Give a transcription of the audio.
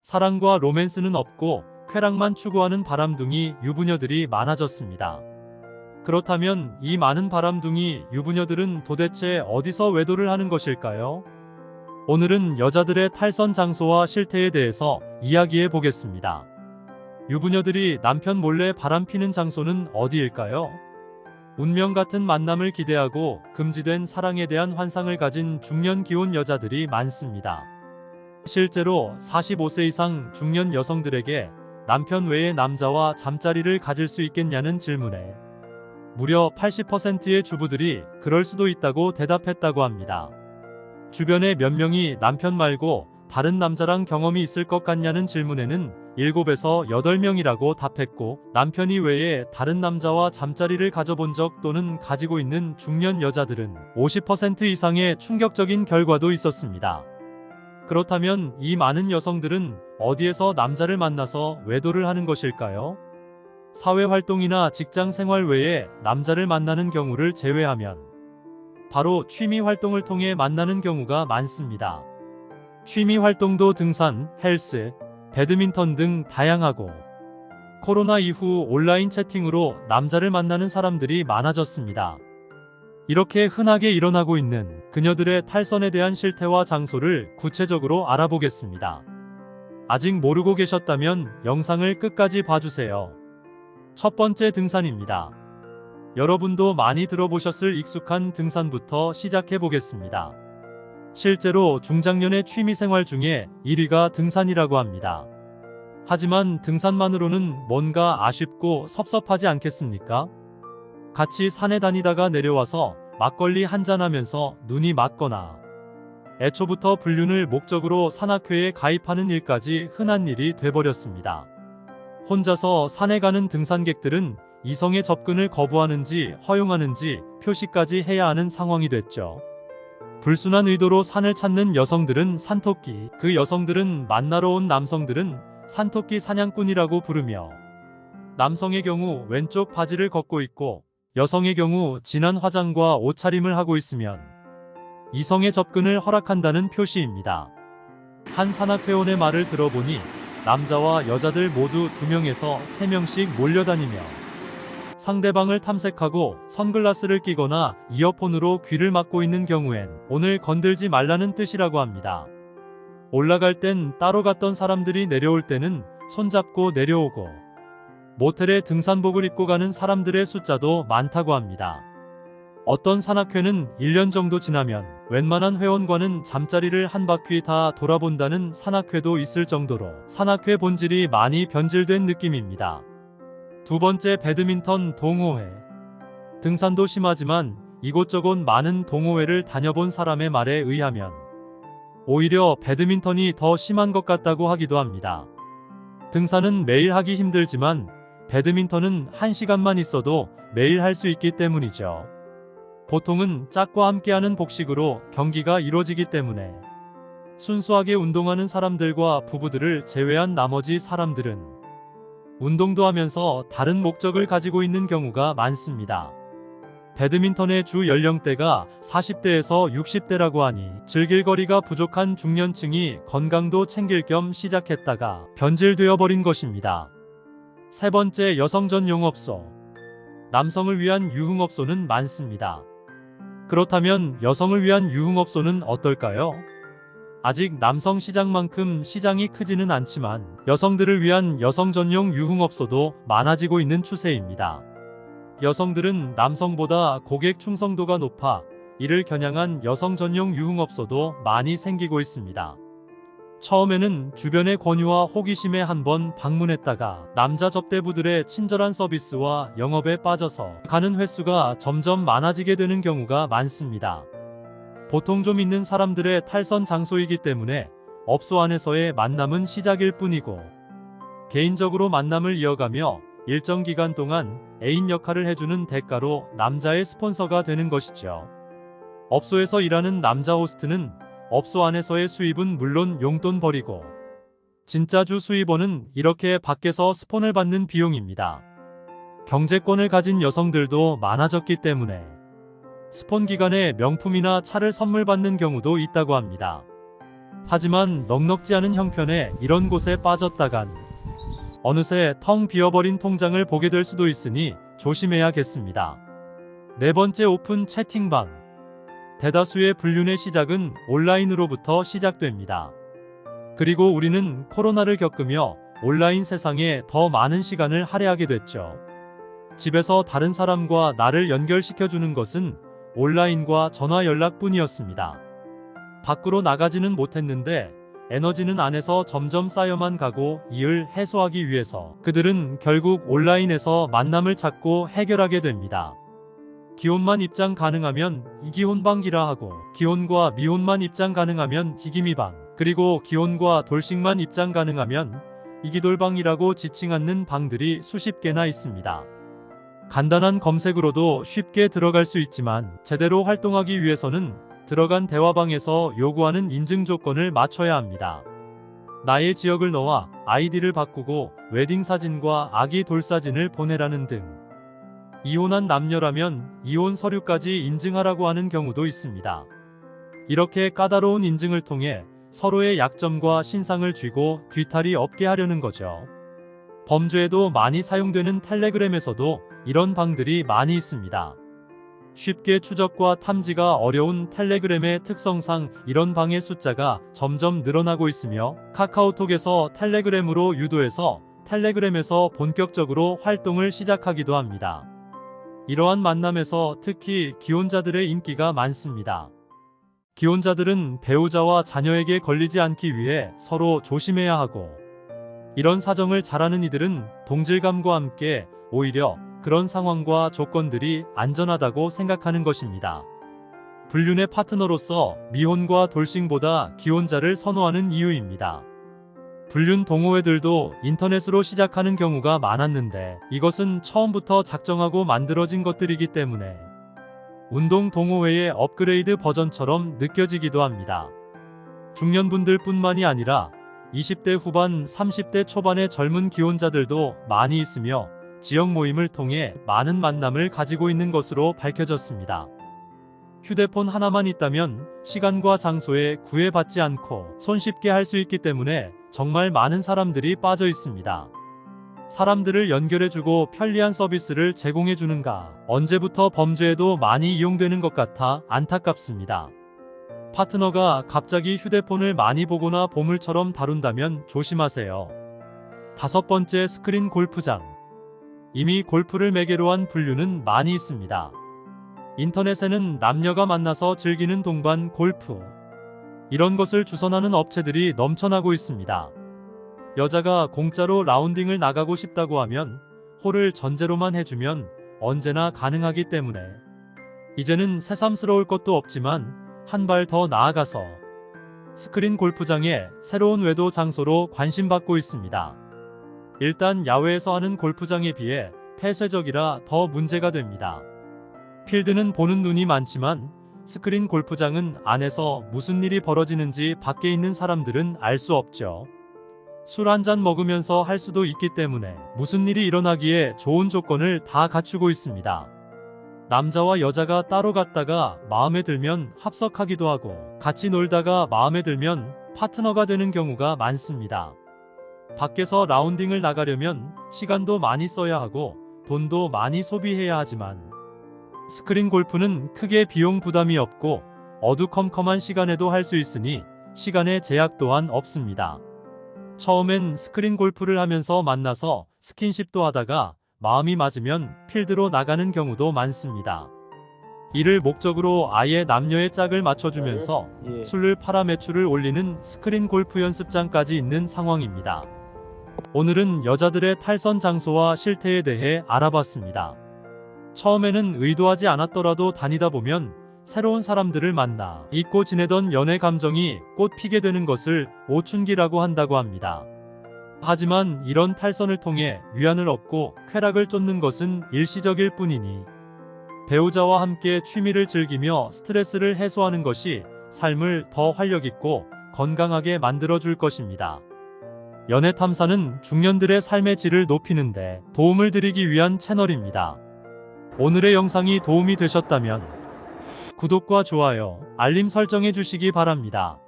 사랑과 로맨스는 없고 쾌락만 추구하는 바람둥이 유부녀들이 많아졌습니다. 그렇다면 이 많은 바람둥이 유부녀들은 도대체 어디서 외도를 하는 것일까요? 오늘은 여자들의 탈선 장소와 실태에 대해서 이야기해 보겠습니다. 유부녀들이 남편 몰래 바람피는 장소는 어디일까요? 운명 같은 만남을 기대하고 금지된 사랑에 대한 환상을 가진 중년 기혼 여자들이 많습니다. 실제로 45세 이상 중년 여성들에게 남편 외의 남자와 잠자리를 가질 수 있겠냐는 질문에 무려 80%의 주부들이 그럴 수도 있다고 대답했다고 합니다. 주변에 몇 명이 남편 말고 다른 남자랑 경험이 있을 것 같냐는 질문에는 7에서 8명이라고 답했고, 남편이 외에 다른 남자와 잠자리를 가져본 적 또는 가지고 있는 중년 여자들은 50% 이상의 충격적인 결과도 있었습니다. 그렇다면 이 많은 여성들은 어디에서 남자를 만나서 외도를 하는 것일까요? 사회활동이나 직장생활 외에 남자를 만나는 경우를 제외하면 바로 취미활동을 통해 만나는 경우가 많습니다. 취미활동도 등산, 헬스, 배드민턴 등 다양하고, 코로나 이후 온라인 채팅으로 남자를 만나는 사람들이 많아졌습니다. 이렇게 흔하게 일어나고 있는 그녀들의 탈선에 대한 실태와 장소를 구체적으로 알아보겠습니다. 아직 모르고 계셨다면 영상을 끝까지 봐주세요. 첫 번째, 등산입니다. 여러분도 많이 들어보셨을 익숙한 등산부터 시작해 보겠습니다. 실제로 중장년의 취미생활 중에 1위가 등산이라고 합니다. 하지만 등산만으로는 뭔가 아쉽고 섭섭하지 않겠습니까? 같이 산에 다니다가 내려와서 막걸리 한잔하면서 눈이 맞거나 애초부터 불륜을 목적으로 산악회에 가입하는 일까지 흔한 일이 돼버렸습니다. 혼자서 산에 가는 등산객들은 이성의 접근을 거부하는지 허용하는지 표시까지 해야 하는 상황이 됐죠. 불순한 의도로 산을 찾는 여성들은 산토끼, 그 여성들은 만나러 온 남성들은 산토끼 사냥꾼이라고 부르며, 남성의 경우 왼쪽 바지를 걷고 있고 여성의 경우 진한 화장과 옷차림을 하고 있으면 이성의 접근을 허락한다는 표시입니다. 한 산악회원의 말을 들어보니 남자와 여자들 모두 2명에서 3명씩 몰려다니며 상대방을 탐색하고 선글라스를 끼거나 이어폰으로 귀를 막고 있는 경우엔 오늘 건들지 말라는 뜻이라고 합니다. 올라갈 땐 따로 갔던 사람들이 내려올 때는 손잡고 내려오고, 모텔에 등산복을 입고 가는 사람들의 숫자도 많다고 합니다. 어떤 산악회는 1년 정도 지나면 웬만한 회원과는 잠자리를 한 바퀴 다 돌아본다는 산악회도 있을 정도로 산악회 본질이 많이 변질된 느낌입니다. 두 번째, 배드민턴 동호회. 등산도 심하지만 이곳저곳 많은 동호회를 다녀본 사람의 말에 의하면 오히려 배드민턴이 더 심한 것 같다고 하기도 합니다. 등산은 매일 하기 힘들지만 배드민턴은 1시간만 있어도 매일 할 수 있기 때문이죠. 보통은 짝과 함께하는 복식으로 경기가 이루어지기 때문에 순수하게 운동하는 사람들과 부부들을 제외한 나머지 사람들은 운동도 하면서 다른 목적을 가지고 있는 경우가 많습니다. 배드민턴의 주 연령대가 40대에서 60대라고 하니 즐길 거리가 부족한 중년층이 건강도 챙길 겸 시작했다가 변질되어 버린 것입니다. 세 번째, 여성 전용 업소. 남성을 위한 유흥업소는 많습니다. 그렇다면 여성을 위한 유흥업소는 어떨까요? 아직 남성 시장만큼 시장이 크지는 않지만 여성들을 위한 여성 전용 유흥업소도 많아지고 있는 추세입니다. 여성들은 남성보다 고객 충성도가 높아 이를 겨냥한 여성 전용 유흥업소도 많이 생기고 있습니다. 처음에는 주변의 권유와 호기심에 한번 방문했다가 남자 접대부들의 친절한 서비스와 영업에 빠져서 가는 횟수가 점점 많아지게 되는 경우가 많습니다. 보통 좀 있는 사람들의 탈선 장소이기 때문에 업소 안에서의 만남은 시작일 뿐이고, 개인적으로 만남을 이어가며 일정 기간 동안 애인 역할을 해주는 대가로 남자의 스폰서가 되는 것이죠. 업소에서 일하는 남자 호스트는 업소 안에서의 수입은 물론 용돈 벌이고, 진짜 주 수입원은 이렇게 밖에서 스폰을 받는 비용입니다. 경제권을 가진 여성들도 많아졌기 때문에 스폰 기간에 명품이나 차를 선물 받는 경우도 있다고 합니다. 하지만 넉넉지 않은 형편에 이런 곳에 빠졌다간 어느새 텅 비어버린 통장을 보게 될 수도 있으니 조심해야겠습니다. 네 번째, 오픈 채팅방. 대다수의 불륜의 시작은 온라인으로부터 시작됩니다. 그리고 우리는 코로나를 겪으며 온라인 세상에 더 많은 시간을 할애하게 됐죠. 집에서 다른 사람과 나를 연결시켜주는 것은 온라인과 전화 연락뿐이었습니다. 밖으로 나가지는 못했는데 에너지는 안에서 점점 쌓여만 가고 이를 해소하기 위해서 그들은 결국 온라인에서 만남을 찾고 해결하게 됩니다. 기혼만 입장 가능하면 이기혼방기라 하고, 기혼과 미혼만 입장 가능하면 이기미방, 그리고 기혼과 돌싱만 입장 가능하면 이기돌방이라고 지칭하는 방들이 수십 개나 있습니다. 간단한 검색으로도 쉽게 들어갈 수 있지만 제대로 활동하기 위해서는 들어간 대화방에서 요구하는 인증 조건을 맞춰야 합니다. 나의 지역을 넣어 아이디를 바꾸고 웨딩 사진과 아기 돌사진을 보내라는 등. 이혼한 남녀라면 이혼 서류까지 인증하라고 하는 경우도 있습니다. 이렇게 까다로운 인증을 통해 서로의 약점과 신상을 쥐고 뒤탈이 없게 하려는 거죠. 범죄에도 많이 사용되는 텔레그램에서도 이런 방들이 많이 있습니다. 쉽게 추적과 탐지가 어려운 텔레그램의 특성상 이런 방의 숫자가 점점 늘어나고 있으며, 카카오톡에서 텔레그램으로 유도해서 텔레그램에서 본격적으로 활동을 시작하기도 합니다. 이러한 만남에서 특히 기혼자들의 인기가 많습니다. 기혼자들은 배우자와 자녀에게 걸리지 않기 위해 서로 조심해야 하고, 이런 사정을 잘 아는 이들은 동질감과 함께 오히려 그런 상황과 조건들이 안전하다고 생각하는 것입니다. 불륜의 파트너로서 미혼과 돌싱보다 기혼자를 선호하는 이유입니다. 불륜 동호회들도 인터넷으로 시작하는 경우가 많았는데 이것은 처음부터 작정하고 만들어진 것들이기 때문에 운동 동호회의 업그레이드 버전처럼 느껴지기도 합니다. 중년분들 뿐만이 아니라 20대 후반, 30대 초반의 젊은 기혼자들도 많이 있으며 지역 모임을 통해 많은 만남을 가지고 있는 것으로 밝혀졌습니다. 휴대폰 하나만 있다면 시간과 장소에 구애받지 않고 손쉽게 할 수 있기 때문에 정말 많은 사람들이 빠져 있습니다. 사람들을 연결해주고 편리한 서비스를 제공해주는가, 언제부터 범죄에도 많이 이용되는 것 같아 안타깝습니다. 파트너가 갑자기 휴대폰을 많이 보거나 보물처럼 다룬다면 조심하세요. 다섯 번째, 스크린 골프장. 이미 골프를 매개로 한 불륜은 많이 있습니다. 인터넷에는 남녀가 만나서 즐기는 동반 골프, 이런 것을 주선하는 업체들이 넘쳐나고 있습니다. 여자가 공짜로 라운딩을 나가고 싶다고 하면 홀을 전제로만 해주면 언제나 가능하기 때문에 이제는 새삼스러울 것도 없지만 한 발 더 나아가서 스크린 골프장에 새로운 외도 장소로 관심받고 있습니다. 일단 야외에서 하는 골프장에 비해 폐쇄적이라 더 문제가 됩니다. 필드는 보는 눈이 많지만 스크린 골프장은 안에서 무슨 일이 벌어지는지 밖에 있는 사람들은 알 수 없죠. 술 한 잔 먹으면서 할 수도 있기 때문에 무슨 일이 일어나기에 좋은 조건을 다 갖추고 있습니다. 남자와 여자가 따로 갔다가 마음에 들면 합석하기도 하고, 같이 놀다가 마음에 들면 파트너가 되는 경우가 많습니다. 밖에서 라운딩을 나가려면 시간도 많이 써야 하고 돈도 많이 소비해야 하지만 스크린 골프는 크게 비용 부담이 없고 어두컴컴한 시간에도 할 수 있으니 시간의 제약 또한 없습니다. 처음엔 스크린 골프를 하면서 만나서 스킨십도 하다가 마음이 맞으면 필드로 나가는 경우도 많습니다. 이를 목적으로 아예 남녀의 짝을 맞춰주면서 술을 팔아 매출을 올리는 스크린 골프 연습장까지 있는 상황입니다. 오늘은 여자들의 탈선 장소와 실태에 대해 알아봤습니다. 처음에는 의도하지 않았더라도 다니다 보면 새로운 사람들을 만나 잊고 지내던 연애 감정이 꽃 피게 되는 것을 오춘기라고 한다고 합니다. 하지만 이런 탈선을 통해 위안을 얻고 쾌락을 쫓는 것은 일시적일 뿐이니 배우자와 함께 취미를 즐기며 스트레스를 해소하는 것이 삶을 더 활력있고 건강하게 만들어줄 것입니다. 연애 탐사는 중년들의 삶의 질을 높이는데 도움을 드리기 위한 채널입니다. 오늘의 영상이 도움이 되셨다면 구독과 좋아요, 알림 설정해 주시기 바랍니다.